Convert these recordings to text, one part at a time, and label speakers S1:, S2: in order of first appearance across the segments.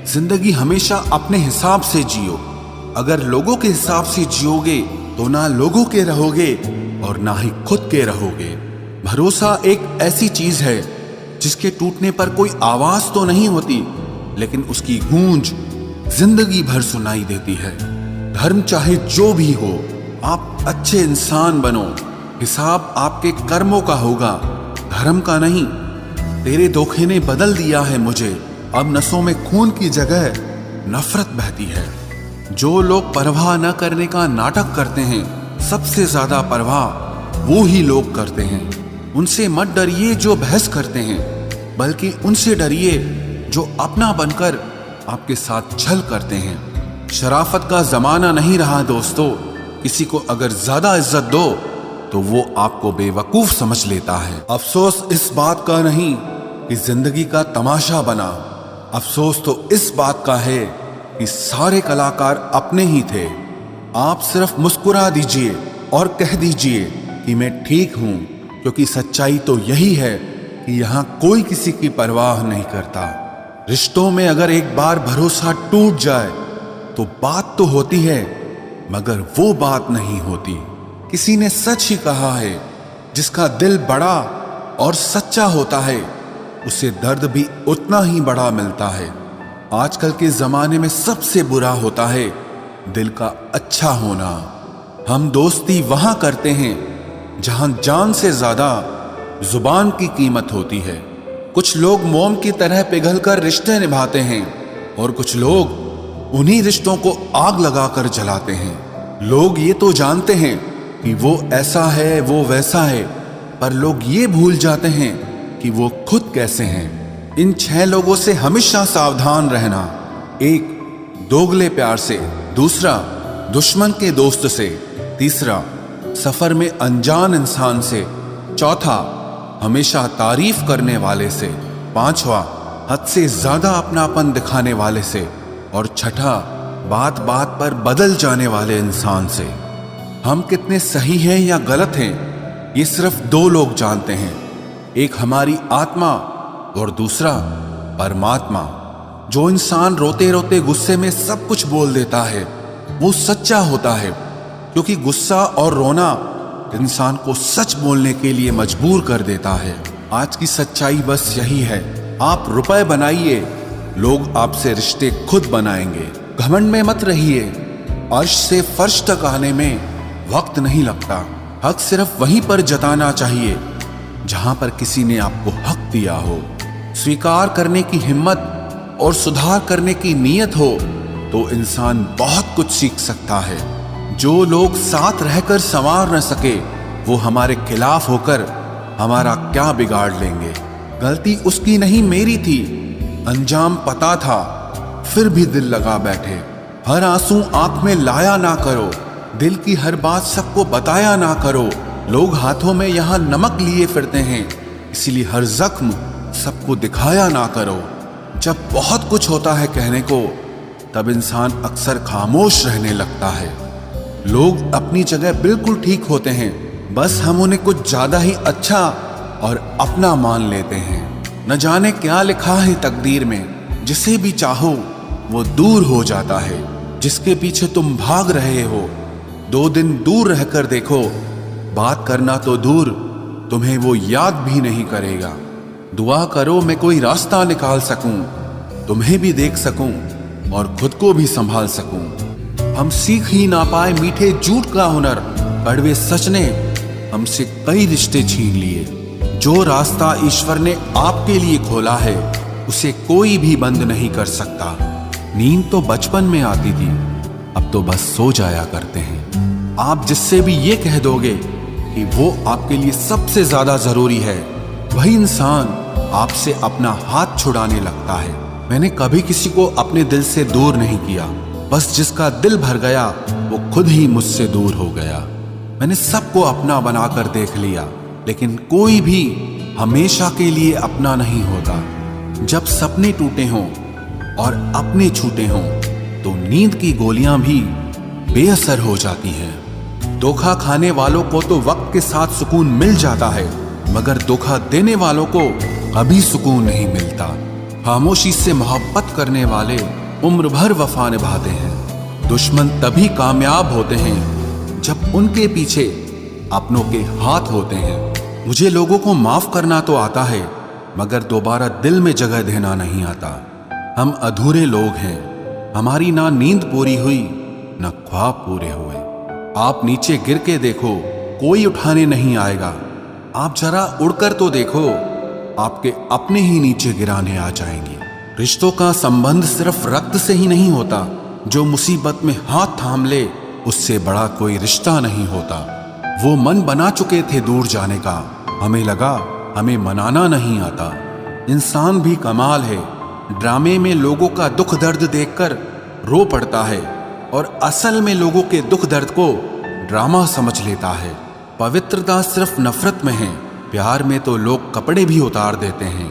S1: जिंदगी हमेशा अपने हिसाब से जियो। अगर लोगों के हिसाब से जियोगे तो ना लोगों के रहोगे और ना ही खुद के रहोगे। भरोसा एक ऐसी चीज है जिसके टूटने पर कोई आवाज तो नहीं होती, लेकिन उसकी गूंज जिंदगी भर सुनाई देती है। धर्म चाहे जो भी हो, आप अच्छे इंसान बनो। हिसाब आपके कर्मों का होगा, धर्म का नहीं। तेरे धोखे ने बदल दिया है मुझे, अब नसों में खून की जगह नफरत बहती है। जो लोग परवाह न करने का नाटक करते हैं, सबसे ज्यादा परवाह वो ही लोग करते हैं। उनसे मत डरिए जो बहस करते हैं, बल्कि उनसे डरिए जो अपना बनकर आपके साथ छल करते हैं। शराफत का जमाना नहीं रहा दोस्तों। किसी को अगर ज्यादा इज्जत दो तो वो आपको बेवकूफ समझ लेता है। अफसोस इस बात का नहीं कि जिंदगी का तमाशा बना, अफसोस तो इस बात का है कि सारे कलाकार अपने ही थे। आप सिर्फ मुस्कुरा दीजिए और कह दीजिए कि मैं ठीक हूं, क्योंकि सच्चाई तो यही है कि यहां कोई किसी की परवाह नहीं करता। रिश्तों में अगर एक बार भरोसा टूट जाए तो बात तो होती है, मगर वो बात नहीं होती। किसी ने सच ही कहा है, जिसका दिल बड़ा और सच्चा होता है उसे दर्द भी उतना ही बड़ा मिलता है। आजकल के जमाने में सबसे बुरा होता है दिल का अच्छा होना। हम दोस्ती वहां करते हैं जहां जान से ज्यादा जुबान की कीमत होती है। कुछ लोग मोम की तरह पिघलकर रिश्ते निभाते हैं और कुछ लोग उन्हीं रिश्तों को आग लगाकर जलाते हैं। लोग ये तो जानते हैं कि वो ऐसा है, वो वैसा है, पर लोग ये भूल जाते हैं कि वो खुद कैसे हैं। इन 6 लोगों से हमेशा सावधान रहना। 1, दोगले प्यार से। दूसरा, दुश्मन के दोस्त से। तीसरा, सफर में अनजान इंसान से। चौथा, हमेशा तारीफ करने वाले से। 5वां, हद से ज्यादा अपनापन दिखाने वाले से। और छठा, बात बात पर बदल जाने वाले इंसान से। हम कितने सही हैं या गलत हैं, ये सिर्फ 2 लोग जानते हैं। एक हमारी आत्मा और दूसरा परमात्मा। जो इंसान रोते रोते गुस्से में सब कुछ बोल देता है वो सच्चा होता है, क्योंकि गुस्सा और रोना इंसान को सच बोलने के लिए मजबूर कर देता है। आज की सच्चाई बस यही है, आप रुपए बनाइए, लोग आपसे रिश्ते खुद बनाएंगे। घमंड में मत रहिए, अर्श से फर्श तक आने में वक्त नहीं लगता। हक सिर्फ वहीं पर जताना चाहिए जहां पर किसी ने आपको हक दिया हो। स्वीकार करने की हिम्मत और सुधार करने की नीयत हो तो इंसान बहुत कुछ सीख सकता है। जो लोग साथ रहकर संवार न सके वो हमारे खिलाफ होकर हमारा क्या बिगाड़ लेंगे। गलती उसकी नहीं मेरी थी, अंजाम पता था फिर भी दिल लगा बैठे। हर आंसू आंख में लाया ना करो, दिल की हर बात सबको बताया ना करो। लोग हाथों में यहाँ नमक लिए फिरते हैं, इसीलिए हर जख्म सबको दिखाया ना करो। जब बहुत कुछ होता है कहने को, तब इंसान अक्सर खामोश रहने लगता है। लोग अपनी जगह बिल्कुल ठीक होते हैं, बस हम उन्हें कुछ ज्यादा ही अच्छा और अपना मान लेते हैं। न जाने क्या लिखा है तकदीर में, जिसे भी चाहो वो दूर हो जाता है। जिसके पीछे तुम भाग रहे हो, 2 दिन दूर रहकर देखो, बात करना तो दूर, तुम्हें वो याद भी नहीं करेगा। दुआ करो मैं कोई रास्ता निकाल सकूं, तुम्हें भी देख सकूं और खुद को भी संभाल सकूं। हम सीख ही ना पाए मीठे झूठ का हुनर, कड़वे सच ने हमसे कई रिश्ते छीन लिए। जो रास्ता ईश्वर ने आपके लिए खोला है उसे कोई भी बंद नहीं कर सकता। नींद तो बचपन में आती थी, अब तो बस सो जाया करते हैं। आप जिससे भी ये कह दोगे कि वो आपके लिए सबसे ज्यादा जरूरी है, वही इंसान आपसे अपना हाथ छुड़ाने लगता है। मैंने कभी किसी को अपने दिल से दूर नहीं किया, बस जिसका दिल भर गया वो खुद ही मुझसे दूर हो गया। मैंने सबको अपना बनाकर देख लिया, लेकिन कोई भी हमेशा के लिए अपना नहीं होता। जब सपने टूटे हों और अपने छूटे हों तो नींद की गोलियां भी बेअसर हो जाती हैं। धोखा खाने वालों को तो वक्त के साथ सुकून मिल जाता है, मगर धोखा देने वालों को कभी सुकून नहीं मिलता। खामोशी से मोहब्बत करने वाले उम्र भर वफा निभाते हैं। दुश्मन तभी कामयाब होते हैं जब उनके पीछे अपनों के हाथ होते हैं। मुझे लोगों को माफ करना तो आता है, मगर दोबारा दिल में जगह देना नहीं आता। हम अधूरे लोग हैं, हमारी ना नींद पूरी हुई ना ख्वाब पूरे हुए। आप नीचे गिर के देखो, कोई उठाने नहीं आएगा। आप जरा उड़कर तो देखो, आपके अपने ही नीचे गिराने आ जाएंगे। रिश्तों का संबंध सिर्फ रक्त से ही नहीं होता। जो मुसीबत में हाथ थाम ले, उससे बड़ा कोई रिश्ता नहीं होता। वो मन बना चुके थे दूर जाने का, हमें लगा हमें मनाना नहीं आता। इंसान भी कमाल है, ड्रामे में लोगों का दुख दर्द देखकर रो पड़ता है और असल में लोगों के दुख दर्द को ड्रामा समझ लेता है। पवित्रता सिर्फ नफरत में है, प्यार में तो लोग कपड़े भी उतार देते हैं।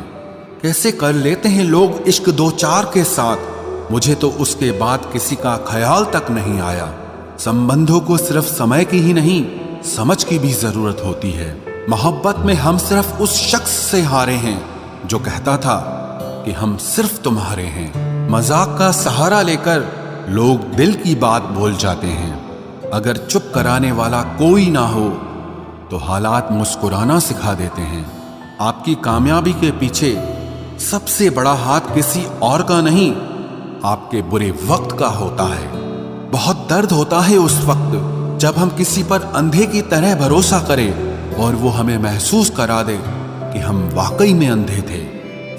S1: कैसे कर लेते हैं लोग इश्क दो चार के साथ, मुझे तो उसके बाद किसी का ख्याल तक नहीं आया। संबंधों को सिर्फ समय की ही नहीं, समझ की भी जरूरत होती है। मोहब्बत में हम सिर्फ उस शख्स से हारे हैं जो कहता था कि हम सिर्फ तुम्हारे हैं। मजाक का सहारा लेकर लोग दिल की बात बोल जाते हैं। अगर चुप कराने वाला कोई ना हो तो हालात मुस्कुराना सिखा देते हैं। आपकी कामयाबी के पीछे सबसे बड़ा हाथ किसी और का नहीं, आपके बुरे वक्त का होता है। बहुत दर्द होता है उस वक्त जब हम किसी पर अंधे की तरह भरोसा करें और वो हमें महसूस करा दे कि हम वाकई में अंधे थे।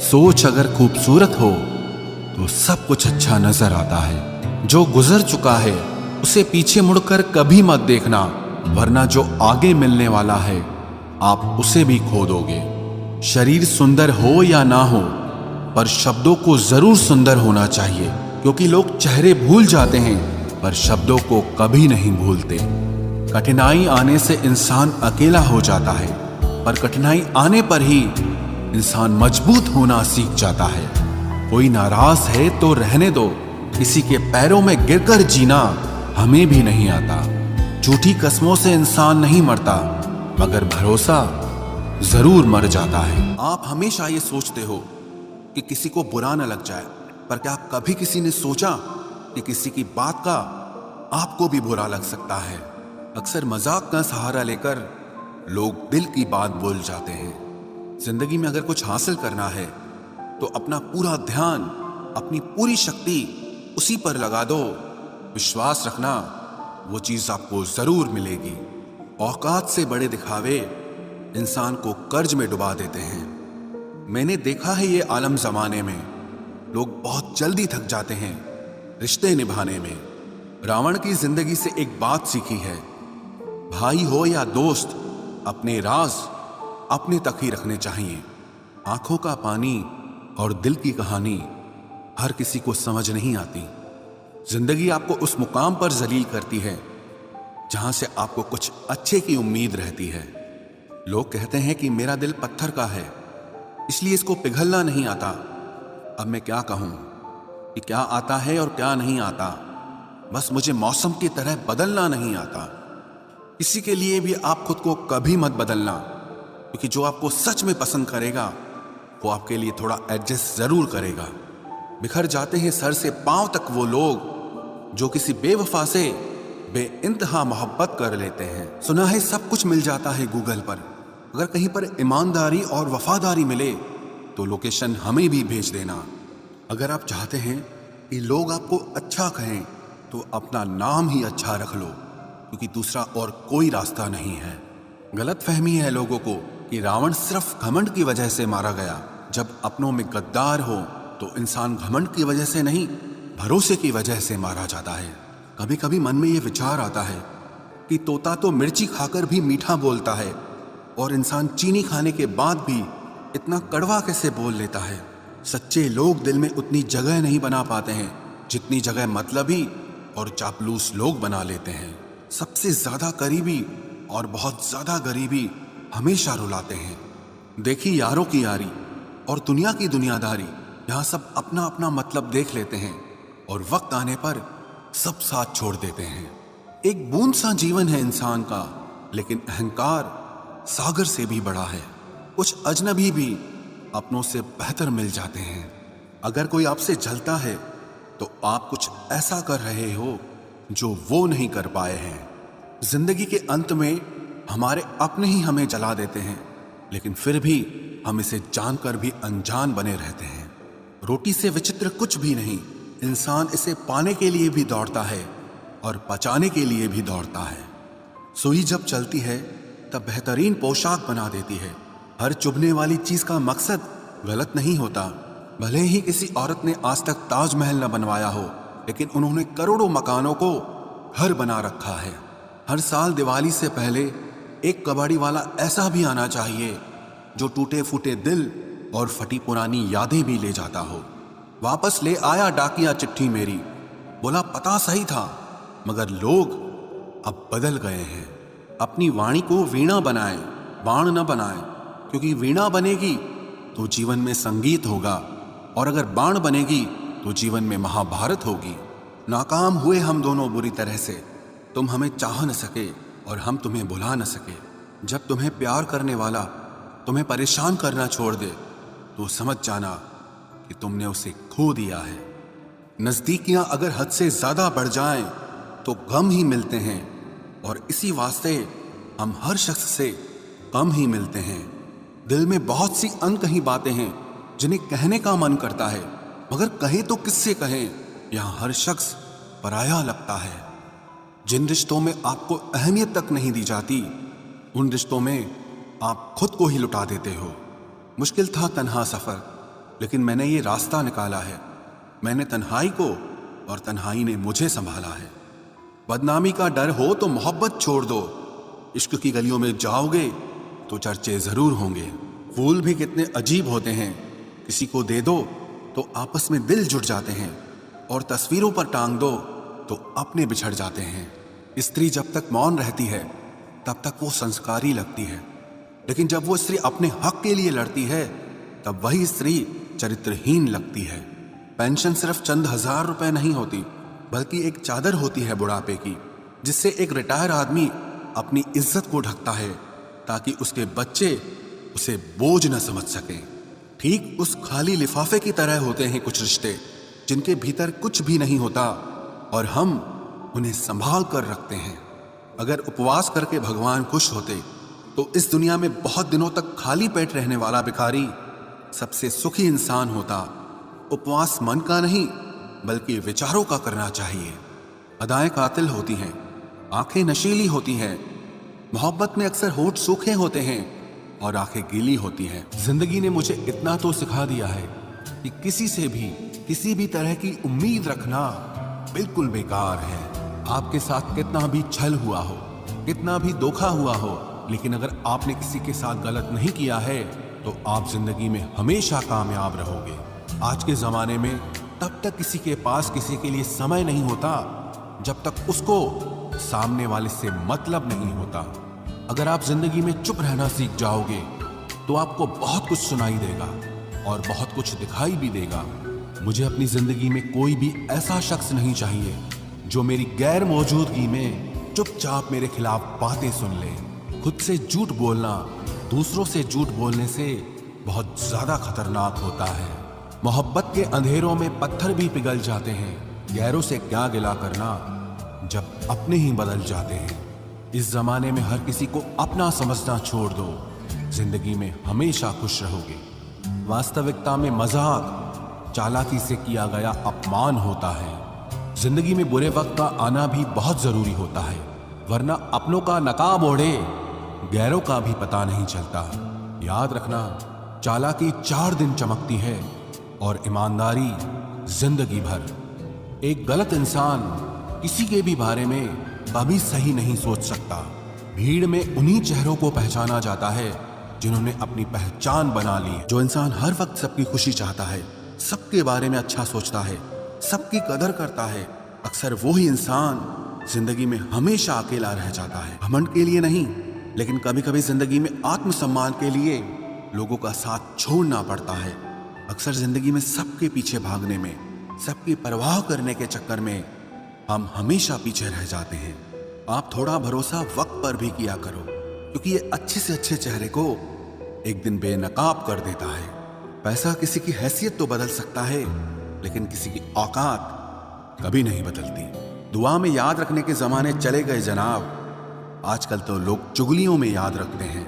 S1: सोच अगर खूबसूरत हो तो सब कुछ अच्छा नजर आता है। जो गुजर चुका है उसे पीछे मुड़कर कभी मत देखना, वरना जो आगे मिलने वाला है आप उसे भी खो दोगे। शरीर सुंदर हो या ना हो, पर शब्दों को जरूर सुंदर होना चाहिए, क्योंकि लोग चेहरे भूल जाते हैं पर शब्दों को कभी नहीं भूलते। कठिनाई आने से इंसान अकेला हो जाता है, पर कठिनाई आने पर ही इंसान मजबूत होना सीख जाता है। कोई नाराज है तो रहने दो, किसी के पैरों में गिरकर जीना हमें भी नहीं आता। झूठी कस्मों से इंसान नहीं मरता, मगर भरोसा जरूर मर जाता है। आप हमेशा ये सोचते हो कि किसी को बुरा न लग जाए, पर क्या कभी किसी ने सोचा कि किसी की बात का आपको भी बुरा लग सकता है? अक्सर मजाक का सहारा लेकर लोग दिल की बात बोल जाते हैं। जिंदगी में अगर कुछ हासिल करना है तो अपना पूरा ध्यान, अपनी पूरी शक्ति उसी पर लगा दो। विश्वास रखना, वो चीज आपको जरूर मिलेगी। औकात से बड़े दिखावे इंसान को कर्ज में डुबा देते हैं। मैंने देखा है ये आलम जमाने में लोग बहुत जल्दी थक जाते हैं रिश्ते निभाने में। रावण की जिंदगी से एक बात सीखी है, भाई हो या दोस्त, अपने राज अपने तक ही रखने चाहिए। आंखों का पानी और दिल की कहानी हर किसी को समझ नहीं आती। जिंदगी आपको उस मुकाम पर जलील करती है जहां से आपको कुछ अच्छे की उम्मीद रहती है। लोग कहते हैं कि मेरा दिल पत्थर का है, इसलिए इसको पिघलना नहीं आता। अब मैं क्या कहूं कि क्या आता है और क्या नहीं आता। बस मुझे मौसम की तरह बदलना नहीं आता। किसी के लिए भी आप खुद को कभी मत बदलना, क्योंकि जो आपको सच में पसंद करेगा वो आपके लिए थोड़ा एडजस्ट जरूर करेगा। बिखर जाते हैं सर से पांव तक वो लोग जो किसी बेवफा से बेइंतहा मोहब्बत कर लेते हैं। सुना है सब कुछ मिल जाता है गूगल पर, अगर कहीं पर ईमानदारी और वफादारी मिले तो लोकेशन हमें भी भेज देना। अगर आप चाहते हैं कि लोग आपको अच्छा कहें तो अपना नाम ही अच्छा रख लो, क्योंकि दूसरा और कोई रास्ता नहीं है। गलत फहमी है लोगों को कि रावण सिर्फ घमंड की वजह से मारा गया। जब अपनों में गद्दार हो तो इंसान घमंड की वजह से नहीं, भरोसे की वजह से मारा जाता है। कभी कभी मन में यह विचार आता है कि तोता तो मिर्ची खाकर भी मीठा बोलता है, और इंसान चीनी खाने के बाद भी इतना कड़वा कैसे बोल लेता है। सच्चे लोग दिल में उतनी जगह नहीं बना पाते हैं जितनी जगह मतलबी और चापलूस लोग बना लेते हैं। सबसे ज्यादा करीबी और बहुत ज्यादा गरीबी हमेशा रुलाते हैं। देखी यारों की यारी और दुनिया की दुनियादारी, यहाँ सब अपना अपना मतलब देख लेते हैं और वक्त आने पर सब साथ छोड़ देते हैं। एक बूंद सा जीवन है इंसान का, लेकिन अहंकार सागर से भी बड़ा है। कुछ अजनबी भी अपनों से बेहतर मिल जाते हैं। अगर कोई आपसे जलता है तो आप कुछ ऐसा कर रहे हो जो वो नहीं कर पाए हैं। जिंदगी के अंत में हमारे अपने ही हमें जला देते हैं, लेकिन फिर भी हम इसे जानकर भी अनजान बने रहते हैं। रोटी से विचित्र कुछ भी नहीं, इंसान इसे पाने के लिए भी दौड़ता है और पचाने के लिए भी दौड़ता है। सुई जब चलती है तब बेहतरीन पोशाक बना देती है। हर चुभने वाली चीज का मकसद गलत नहीं होता। भले ही किसी औरत ने आज तक ताजमहल न बनवाया हो, लेकिन उन्होंने करोड़ों मकानों को घर बना रखा है। हर साल दिवाली से पहले एक कबाड़ी वाला ऐसा भी आना चाहिए जो टूटे फूटे दिल और फटी पुरानी यादें भी ले जाता हो। वापस ले आया डाकिया चिट्ठी मेरी, बोला पता सही था मगर लोग अब बदल गए हैं। अपनी वाणी को वीणा बनाएं, बाण न बनाएं, क्योंकि वीणा बनेगी तो जीवन में संगीत होगा और अगर बाण बनेगी तो जीवन में महाभारत होगी। नाकाम हुए हम दोनों बुरी तरह से, तुम हमें चाह न सके और हम तुम्हें भुला न सके। जब तुम्हें प्यार करने वाला तुम्हें परेशान करना छोड़ दे तो समझ जाना कि तुमने उसे खो दिया है। नजदीकियां अगर हद से ज्यादा बढ़ जाएं तो गम ही मिलते हैं, और इसी वास्ते हम हर शख्स से कम ही मिलते हैं। दिल में बहुत सी अनकही बातें हैं जिन्हें कहने का मन करता है, मगर कहें तो किससे कहें, यहां हर शख्स पराया लगता है। जिन रिश्तों में आपको अहमियत तक नहीं दी जाती, उन रिश्तों में आप खुद को ही लुटा देते हो। मुश्किल था तन्हा सफर, लेकिन मैंने ये रास्ता निकाला है। मैंने तन्हाई को और तन्हाई ने मुझे संभाला है। बदनामी का डर हो तो मोहब्बत छोड़ दो। इश्क की गलियों में जाओगे तो चर्चे जरूर होंगे। फूल भी कितने अजीब होते हैं, किसी को दे दो तो आपस में दिल जुड़ जाते हैं, और तस्वीरों पर टांग दो तो अपने बिछड़ जाते हैं। स्त्री जब तक मौन रहती है तब तक वो संस्कारी लगती है, लेकिन जब वो स्त्री अपने हक के लिए लड़ती है तब वही स्त्री चरित्रहीन लगती है। पेंशन सिर्फ चंद हजार रुपए नहीं होती, बल्कि एक चादर होती है बुढ़ापे की, जिससे एक रिटायर आदमी अपनी इज्जत को ढकता है ताकि उसके बच्चे उसे बोझ न समझ सकें। ठीक उस खाली लिफाफे की तरह होते हैं कुछ रिश्ते जिनके भीतर कुछ भी नहीं होता और हम उन्हें संभाल कर रखते हैं। अगर उपवास करके भगवान खुश होते तो इस दुनिया में बहुत दिनों तक खाली पेट रहने वाला भिखारी सबसे सुखी इंसान होता। उपवास मन का नहीं बल्कि विचारों का करना चाहिए। अदाएं कातिल होती हैं, आंखें नशीली होती हैं, मोहब्बत में अक्सर होठ सूखे होते हैं और आंखें गीली होती हैं। जिंदगी ने मुझे इतना तो सिखा दिया है कि किसी से भी किसी भी तरह की उम्मीद रखना बिल्कुल बेकार है। आपके साथ कितना भी छल हुआ हो, कितना भी धोखा हुआ हो, लेकिन अगर आपने किसी के साथ गलत नहीं किया है तो आप जिंदगी में हमेशा कामयाब रहोगे। आज के जमाने में तब तक किसी के पास किसी के लिए समय नहीं होता जब तक उसको सामने वाले से मतलब नहीं होता। अगर आप जिंदगी में चुप रहना सीख जाओगे तो आपको बहुत कुछ सुनाई देगा और बहुत कुछ दिखाई भी देगा। मुझे अपनी जिंदगी में कोई भी ऐसा शख्स नहीं चाहिए जो मेरी गैर मौजूदगी में चुपचाप मेरे खिलाफ बातें सुन ले। खुद से झूठ बोलना दूसरों से झूठ बोलने से बहुत ज्यादा खतरनाक होता है। मोहब्बत के अंधेरों में पत्थर भी पिघल जाते हैं। गैरों से क्या गिला करना जब अपने ही बदल जाते हैं। इस जमाने में हर किसी को अपना समझना छोड़ दो, जिंदगी में हमेशा खुश रहोगे। वास्तविकता में मजाक चालाकी से किया गया अपमान होता है। जिंदगी में बुरे वक्त का आना भी बहुत जरूरी होता है, वरना अपनों का नकाब ओढ़े गैरों का भी पता नहीं चलता। याद रखना, चालाकी 4 दिन चमकती है और ईमानदारी जिंदगी भर। एक गलत इंसान किसी के भी बारे में कभी सही नहीं सोच सकता। भीड़ में उन्हीं चेहरों को पहचाना जाता है जिन्होंने अपनी पहचान बना ली। जो इंसान हर वक्त सबकी खुशी चाहता है, सबके बारे में अच्छा सोचता है, सबकी कदर करता है, अक्सर वो ही इंसान जिंदगी में हमेशा अकेला रह जाता है। घमंड के लिए नहीं, लेकिन कभी कभी जिंदगी में आत्मसम्मान के लिए लोगों का साथ छोड़ना पड़ता है। अक्सर जिंदगी में सबके पीछे भागने में, सबकी परवाह करने के चक्कर में हम हमेशा पीछे रह जाते हैं। आप थोड़ा भरोसा वक्त पर भी किया करो, क्योंकि ये अच्छे से अच्छे चेहरे को एक दिन बेनकाब कर देता है। पैसा किसी की हैसियत तो बदल सकता है, लेकिन किसी की औकात कभी नहीं बदलती। दुआ में याद रखने के जमाने चले गए जनाब। आजकल तो लोग चुगलियों में याद रखते हैं।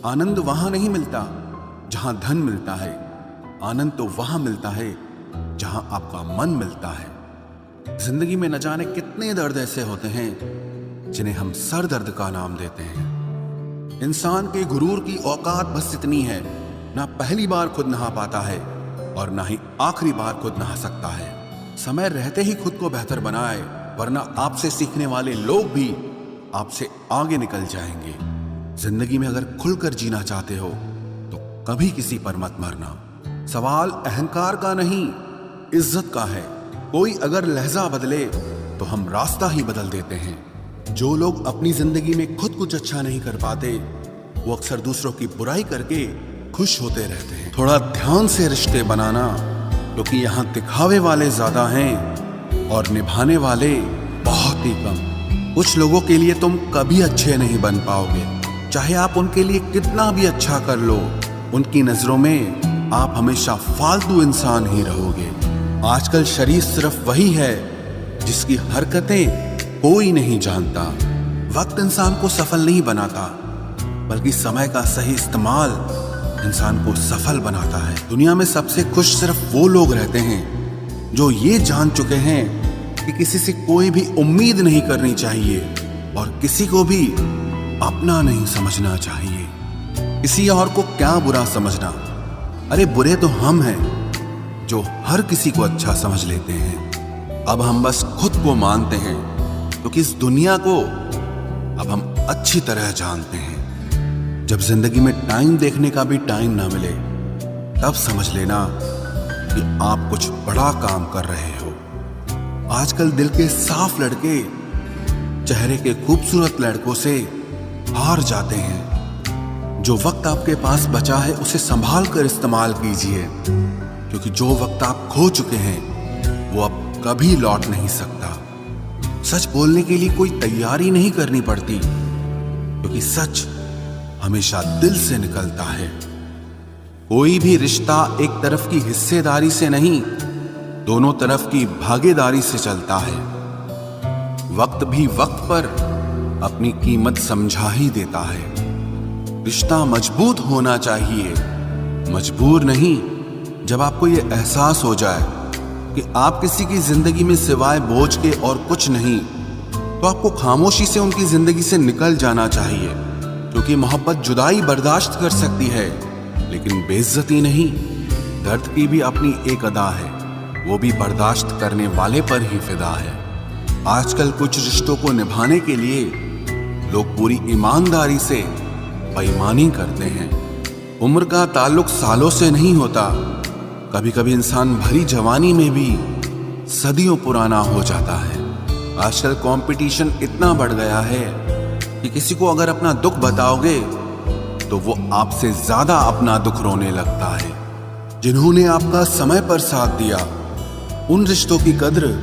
S1: आनंद वहां नहीं मिलता जहां धन मिलता है, आनंद तो वहां मिलता है जहां आपका मन मिलता है। जिंदगी में न जाने कितने दर्द ऐसे होते हैं जिन्हें हम सर दर्द का नाम देते हैं। इंसान के गुरूर की औकात बस इतनी है, ना पहली बार खुद नहा पाता है और ना ही आखिरी बार खुद नहा सकता है। समय रहते ही खुद को बेहतर बनाए, वरना आपसे सीखने वाले लोग भी आपसे आगे निकल जाएंगे। जिंदगी में अगर खुलकर जीना चाहते हो तो कभी किसी पर मत मरना। सवाल अहंकार का नहीं, इज्जत का है। कोई अगर लहजा बदले तो हम रास्ता ही बदल देते हैं। जो लोग अपनी जिंदगी में खुद कुछ अच्छा नहीं कर पाते, वो अक्सर दूसरों की बुराई करके खुश होते रहते हैं। थोड़ा ध्यान से रिश्ते बनाना, क्योंकि यहाँ दिखावे वाले ज्यादा हैं और निभाने वाले बहुत ही कम। कुछ लोगों के लिए तुम कभी अच्छे नहीं बन पाओगे, चाहे आप उनके लिए कितना भी अच्छा कर लो। उनकी नजरों में आप हमेशा फालतू इंसान ही रहोगे। आजकल शरीफ सिर्फ वही है जिसकी हरकतें कोई नहीं जानता। वक्त इंसान को सफल नहीं बनाता, बल्कि समय का सही इस्तेमाल इंसान को सफल बनाता है। दुनिया में सबसे खुश सिर्फ वो लोग रहते हैं जो ये जान चुके हैं कि किसी से कोई भी उम्मीद नहीं करनी चाहिए और किसी को भी अपना नहीं समझना चाहिए। किसी और को क्या बुरा समझना, अरे बुरे तो हम हैं जो हर किसी को अच्छा समझ लेते हैं। अब हम बस खुद को मानते हैं, क्योंकि इस दुनिया को अब हम अच्छी तरह जानते हैं। जब जिंदगी में टाइम देखने का भी टाइम ना मिले, तब समझ लेना कि आप कुछ बड़ा काम कर रहे हो। आजकल दिल के साफ लड़के चेहरे के खूबसूरत लड़कों से हार जाते हैं। जो वक्त आपके पास बचा है उसे संभाल कर इस्तेमाल कीजिए, क्योंकि जो वक्त आप खो चुके हैं वो अब कभी लौट नहीं सकता। सच बोलने के लिए कोई तैयारी नहीं करनी पड़ती, क्योंकि सच हमेशा दिल से निकलता है। कोई भी रिश्ता एक तरफ की हिस्सेदारी से नहीं, दोनों तरफ की भागीदारी से चलता है। वक्त भी वक्त पर अपनी कीमत समझा ही देता है। रिश्ता मजबूत होना चाहिए, मजबूर नहीं। जब आपको ये एहसास हो जाए कि आप किसी की जिंदगी में सिवाय बोझ के और कुछ नहीं, तो आपको खामोशी से उनकी जिंदगी से निकल जाना चाहिए, क्योंकि मोहब्बत जुदाई बर्दाश्त कर सकती है, लेकिन बेइज्जती नहीं। दर्द की भी अपनी एक अदा है, वो भी बर्दाश्त करने वाले पर ही फिदा है। आजकल कुछ रिश्तों को निभाने के लिए लोग पूरी ईमानदारी से बेईमानी करते हैं। उम्र का ताल्लुक सालों से नहीं होता। कभी कभी इंसान भरी जवानी में भी सदियों पुराना हो जाता है। आजकल कंपटीशन इतना बढ़ गया है कि किसी को अगर अपना दुख बताओगे तो वो आपसे ज्यादा अपना दुख रोने लगता है। जिन्होंने आपका समय पर साथ दिया, उन रिश्तों की कद्र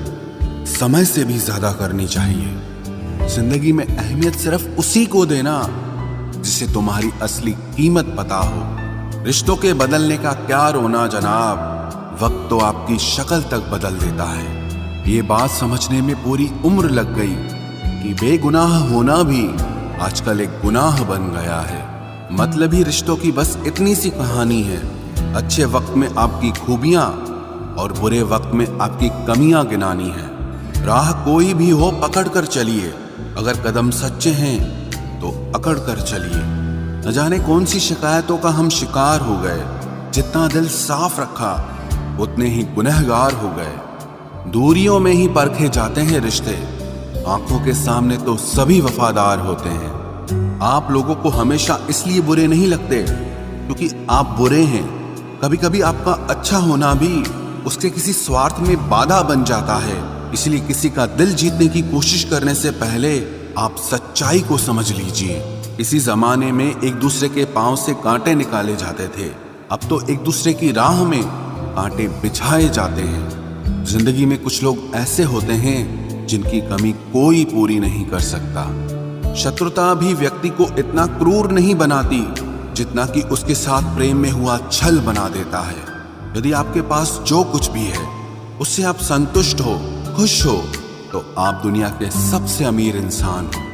S1: समय से भी ज्यादा करनी चाहिए। जिंदगी में अहमियत सिर्फ उसी को देना जिसे तुम्हारी असली कीमत पता हो। रिश्तों के बदलने का क्या रोना जनाब, वक्त तो आपकी शक्ल तक बदल देता है। ये बात समझने में पूरी उम्र लग गई कि बेगुनाह होना भी आजकल एक गुनाह बन गया है। मतलबी रिश्तों की बस इतनी सी कहानी है। अच्छे वक्त में आपकी खूबियां और बुरे वक्त में आपकी कमियां गिनानी है। राह कोई भी हो पकड़ कर चलिए, अगर कदम सच्चे हैं तो अकड़ कर चलिए। न जाने कौन सी शिकायतों का हम शिकार हो गए। जितना दिल साफ रखा उतने ही गुनहगार हो गए। दूरियों में ही परखे जाते हैं रिश्ते, आंखों के सामने तो सभी वफादार होते हैं। आप लोगों को हमेशा इसलिए बुरे नहीं लगते क्योंकि आप बुरे हैं। कभी कभी आपका अच्छा होना भी उसके किसी स्वार्थ में बाधा बन जाता है। इसलिए किसी का दिल जीतने की कोशिश करने से पहले आप सच्चाई को समझ लीजिए। इसी जमाने में एक दूसरे के पांव से कांटे निकाले जाते थे, अब तो एक दूसरे की राह में कांटे बिछाए जाते हैं। जिंदगी में कुछ लोग ऐसे होते हैं जिनकी कमी कोई पूरी नहीं कर सकता। शत्रुता भी व्यक्ति को इतना क्रूर नहीं बनाती जितना कि उसके साथ प्रेम में हुआ छल बना देता है। यदि आपके पास जो कुछ भी है उससे आप संतुष्ट हो, खुश हो, तो आप दुनिया के सबसे अमीर इंसान हो।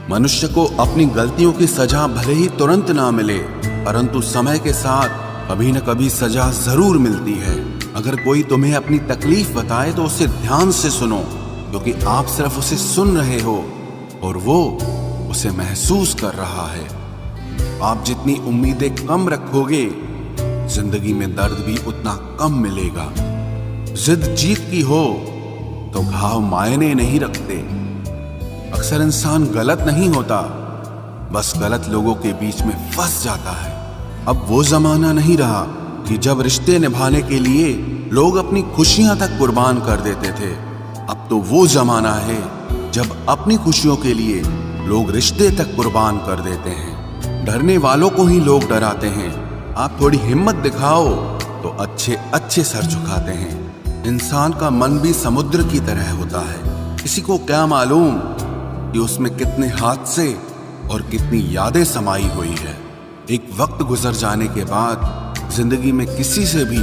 S1: मनुष्य को अपनी गलतियों की सजा भले ही तुरंत ना मिले, परंतु समय के साथ कभी न कभी सजा जरूर मिलती है। अगर कोई तुम्हें अपनी तकलीफ बताए तो उसे ध्यान से सुनो, क्योंकि आप सिर्फ उसे सुन रहे हो और वो उसे महसूस कर रहा है। आप जितनी उम्मीदें कम रखोगे, जिंदगी में दर्द भी उतना कम मिलेगा। जिद जीत की हो तो घाव मायने नहीं रखते। अक्सर इंसान गलत नहीं होता, बस गलत लोगों के बीच में फंस जाता है। अब वो जमाना नहीं रहा कि जब रिश्ते निभाने के लिए लोग अपनी खुशियां तक कुर्बान कर देते थे। अब तो वो जमाना है जब अपनी खुशियों के लिए लोग रिश्ते तक कुर्बान कर देते हैं। डरने वालों को ही लोग डराते हैं। आप थोड़ी हिम्मत दिखाओ तो अच्छे अच्छे सर झुकाते हैं। इंसान का मन भी समुद्र की तरह होता है। किसी को क्या मालूम कि उसमें कितने हादसे और कितनी यादें समाई हुई है। एक वक्त गुजर जाने के बाद जिंदगी में किसी से भी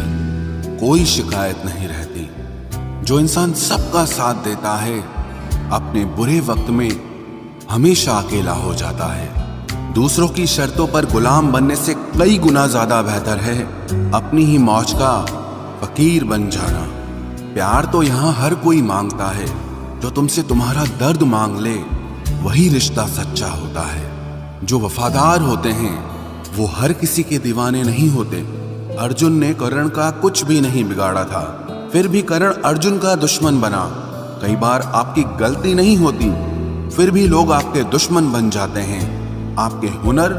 S1: कोई शिकायत नहीं रहती। जो इंसान सबका साथ देता है, अपने बुरे वक्त में हमेशा अकेला हो जाता है। दूसरों की शर्तों पर गुलाम बनने से कई गुना ज्यादा बेहतर है अपनी ही मौज का फकीर बन जाना। प्यार तो यहाँ हर कोई मांगता है। जो तुमसे तुम्हारा दर्द मांग ले, वही रिश्ता सच्चा होता है। जो वफादार होते हैं वो हर किसी के दीवाने नहीं होते। अर्जुन ने कर्ण का कुछ भी नहीं बिगाड़ा था, फिर भी कर्ण अर्जुन का दुश्मन बना। कई बार आपकी गलती नहीं होती, फिर भी लोग आपके दुश्मन बन जाते हैं, आपके हुनर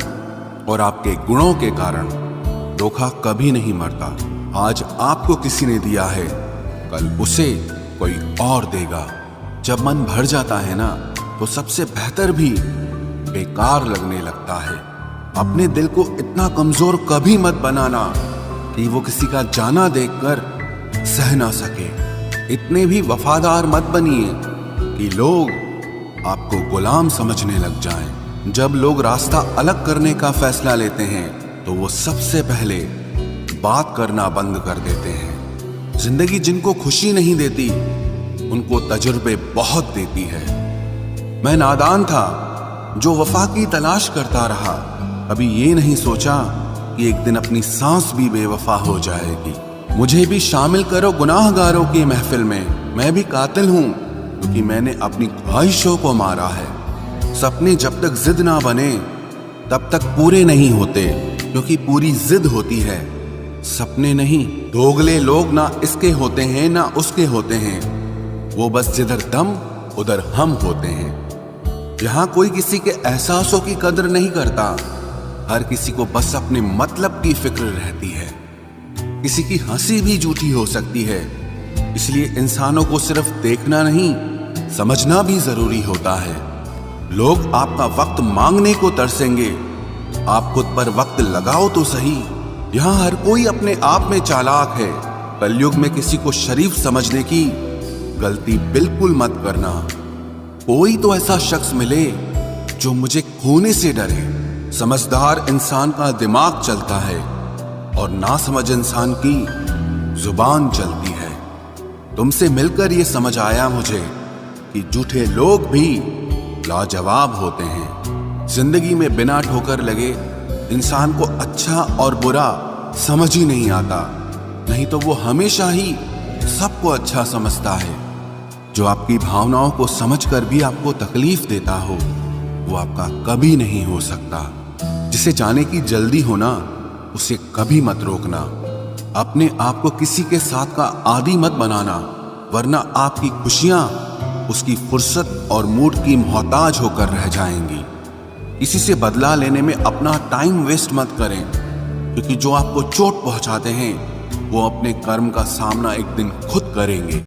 S1: और आपके गुणों के कारण। धोखा कभी नहीं मरता। आज आपको किसी ने दिया है, कल उसे कोई और देगा। जब मन भर जाता है ना, तो सबसे बेहतर भी बेकार लगने लगता है। अपने दिल को इतना कमजोर कभी मत बनाना कि वो किसी का जाना देखकर सह ना सके। इतने भी वफादार मत बनिए कि लोग आपको गुलाम समझने लग जाएं। जब लोग रास्ता अलग करने का फैसला लेते हैं, तो वो सबसे पहले बात करना बंद कर देते हैं। जिंदगी जिनको खुशी नहीं देती, उनको तजुर्बे बहुत देती है। मैं नादान था जो वफा की तलाश करता रहा। कभी ये नहीं सोचा कि एक दिन अपनी सांस भी बेवफा हो जाएगी। मुझे भी शामिल करो गुनाहगारों की महफिल में। मैं भी कातिल हूँ, क्योंकि मैंने अपनी ख्वाहिशों को मारा है। सपने जब तक जिद ना बने, तब तक पूरे नहीं होते, क्योंकि पूरी जिद होती है, सपने नहीं। दोगले लोग ना इसके होते हैं ना उसके होते हैं। वो बस जिधर दम उधर हम होते हैं। यहाँ कोई किसी के एहसासों की कदर नहीं करता। हर किसी को बस अपने मतलब की फिक्र रहती है। किसी की हंसी भी झूठी हो सकती है। इसलिए इंसानों को सिर्फ देखना नहीं, समझना भी जरूरी होता है। लोग आपका वक्त मांगने को तरसेंगे, आप खुद पर वक्त लगाओ तो सही। यहाँ हर कोई अपने आप में चालाक है। कलयुग में किसी को शरीफ समझने की गलती बिल्कुल मत करना। कोई तो ऐसा शख्स मिले जो मुझे खोने से डरे। समझदार इंसान का दिमाग चलता है और नासमझ इंसान की जुबान चलती है। तुमसे मिलकर ये समझ आया मुझे कि झूठे लोग भी लाजवाब होते हैं। जिंदगी में बिना ठोकर लगे इंसान को अच्छा और बुरा समझ ही नहीं आता, नहीं तो वो हमेशा ही सबको अच्छा समझता है। जो आपकी भावनाओं को समझकर भी आपको तकलीफ देता हो, वो आपका कभी नहीं हो सकता। जिसे जाने की जल्दी होना, उसे कभी मत रोकना। अपने आप को किसी के साथ का आदी मत बनाना, वरना आपकी खुशियां उसकी फुर्सत और मूड की मोहताज होकर रह जाएंगी। किसी से बदला लेने में अपना टाइम वेस्ट मत करें, क्योंकि जो आपको चोट पहुंचाते हैं वो अपने कर्म का सामना एक दिन खुद करेंगे।